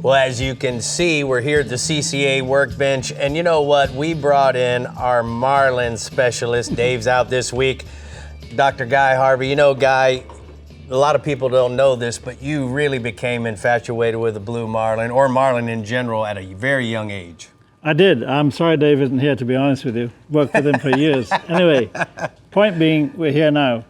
Well, as you can see, we're here at the CCA workbench, and you know what? We brought in our Marlin specialist. Dave's out this week. Dr. Guy Harvey. You know, Guy, a lot of people don't know this, but you really became infatuated with the blue marlin, or marlin in general, at a very young age. I did. I'm sorry Dave isn't here, to be honest with you. Worked with him for years. Anyway, point being, we're here now.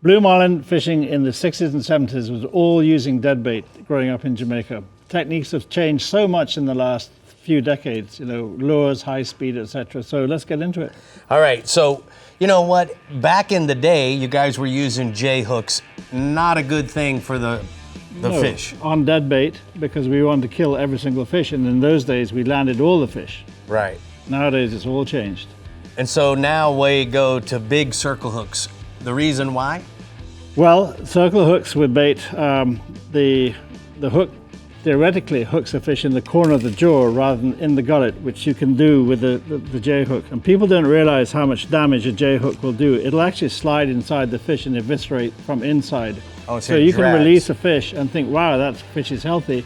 Blue marlin fishing in the 60s and 70s was all using dead bait growing up in Jamaica. Techniques have changed so much in the last few decades, you know, lures, high speed, etc. So let's get into it. All right, so you know what? Back in the day, you guys were using J hooks. Not a good thing for the fish. On dead bait, because we wanted to kill every single fish, and in those days we landed all the fish. Right. Nowadays it's all changed. And so now we go to big circle hooks. The reason why? Well, circle hooks with bait, the hook theoretically hooks a fish in the corner of the jaw rather than in the gullet, which you can do with the J hook. And people don't realize how much damage a J hook will do. It'll actually slide inside the fish and eviscerate from inside. Oh, so you can release a fish and think, wow, that fish is healthy,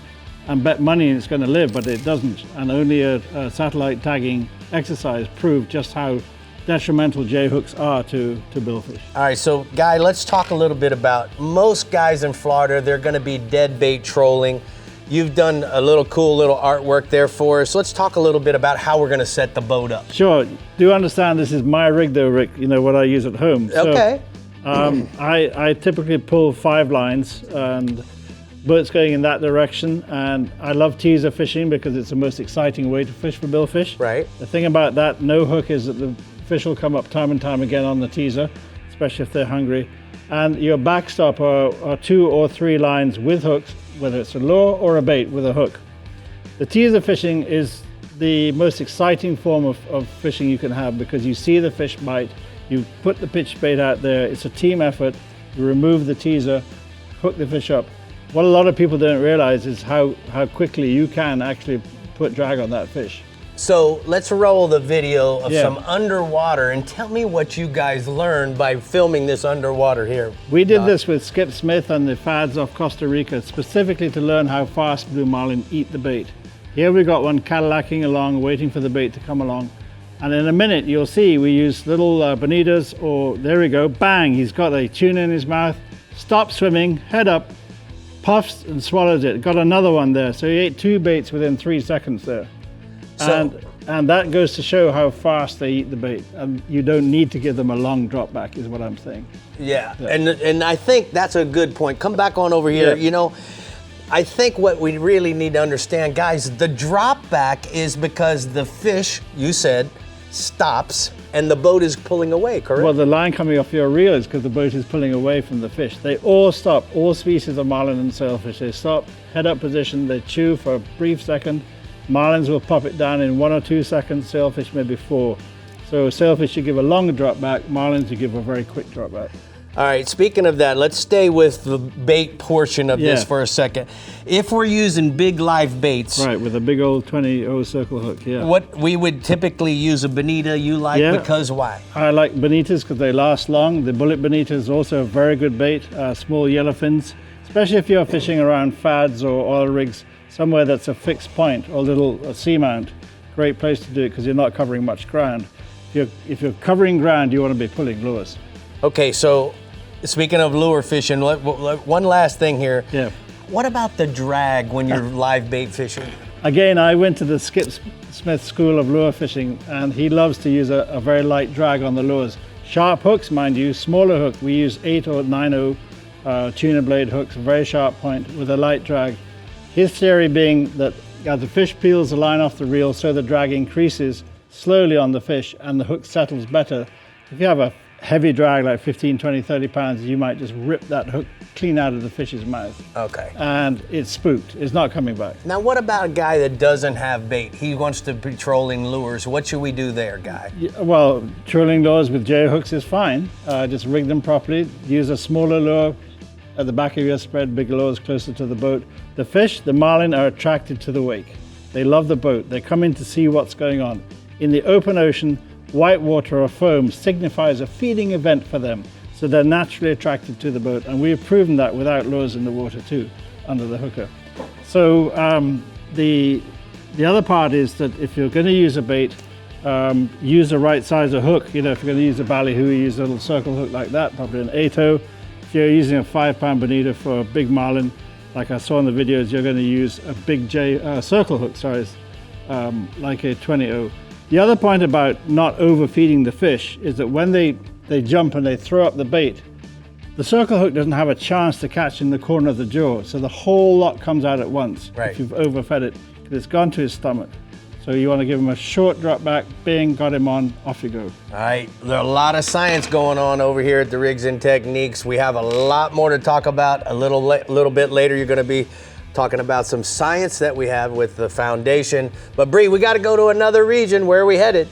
and bet money it's going to live, but it doesn't. And only a satellite tagging exercise proved just how detrimental J hooks are to billfish. All right, so Guy, let's talk a little bit about most guys in Florida. They're going to be dead bait trolling. You've done a cool little artwork there for us. Let's talk a little bit about how we're going to set the boat up. Sure. Do understand this is my rig though, Rick, you know, what I use at home. Okay. So, I typically pull 5 lines and boats going in that direction, and I love teaser fishing because it's the most exciting way to fish for billfish. Right. The thing about that no hook is that the fish will come up time and time again on the teaser, especially if they're hungry. And your backstop are 2 or 3 lines with hooks, whether it's a lure or a bait with a hook. The teaser fishing is the most exciting form of fishing you can have, because you see the fish bite, you put the pitch bait out there, it's a team effort, you remove the teaser, hook the fish up. What a lot of people don't realize is how quickly you can actually put drag on that fish. So let's roll the video of some underwater, and tell me what you guys learned by filming this underwater here. We did this with Skip Smith and the fads off Costa Rica, specifically to learn how fast blue marlin eat the bait. Here we got one Cadillacing along, waiting for the bait to come along. And in a minute, you'll see we use little bonitas, or there we go, bang, he's got a tuna in his mouth, stops swimming, head up, puffs and swallows it. Got another one there. So he ate 2 baits within 3 seconds there. And that goes to show how fast they eat the bait. And you don't need to give them a long drop back, is what I'm saying. Yeah. And I think that's a good point. Come back on over here. Yeah. You know, I think what we really need to understand, guys, the drop back is because the fish, you said, stops and the boat is pulling away, correct? Well, the line coming off your reel is because the boat is pulling away from the fish. They all stop, all species of marlin and sailfish. They stop, head up position, they chew for a brief second. Marlins will pop it down in 1 or 2 seconds, sailfish maybe 4. So sailfish you give a long drop back, marlins you give a very quick drop back. All right, speaking of that, let's stay with the bait portion of this for a second. If we're using big live baits. Right, with a big old 20-0 circle hook, What we would typically use a bonita, you like, because why? I like bonitas because they last long. The bullet bonita is also a very good bait, small yellowfins, especially if you're fishing around fads or oil rigs, somewhere that's a fixed point or a little seamount. Great place to do it because you're not covering much ground. If you're covering ground, you want to be pulling lures. Okay, so speaking of lure fishing, one last thing here. Yeah. What about the drag when you're live bait fishing? Again, I went to the Skip Smith School of Lure Fishing, and he loves to use a very light drag on the lures. Sharp hooks, mind you, smaller hook. We use 8 or 9-0 tuna blade hooks, very sharp point with a light drag. His theory being that as the fish peels the line off the reel, so the drag increases slowly on the fish and the hook settles better. If you have a heavy drag like 15, 20, 30 pounds, you might just rip that hook clean out of the fish's mouth. Okay. And it's spooked. It's not coming back. Now, what about a guy that doesn't have bait? He wants to be trolling lures. What should we do there, Guy? Well, trolling lures with J hooks is fine. Just rig them properly. Use a smaller lure at the back of your spread, bigger lures closer to the boat. The fish, the marlin, are attracted to the wake. They love the boat. They come in to see what's going on. In the open ocean, white water or foam signifies a feeding event for them, so they're naturally attracted to the boat, and we've proven that without lures in the water too, under the hooker. So the other part is that if you're going to use a bait, use the right size of hook. You know, if you're going to use a ballyhoo, use a little circle hook like that, probably an 8/0. If you're using a 5-pound bonita for a big marlin, like I saw in the videos, you're going to use a big circle hook size, like a 20/0. The other point about not overfeeding the fish is that when they jump and they throw up the bait, the circle hook doesn't have a chance to catch in the corner of the jaw, so the whole lot comes out at once. Right. If you've overfed it, it's gone to his stomach. So you want to give him a short drop back, bing, got him on, off you go. All right, there's a lot of science going on over here at the Rigs and Techniques. We have a lot more to talk about. A little bit later, you're going to be talking about some science that we have with the foundation. But Bree, we got to go to another region. Where are we headed?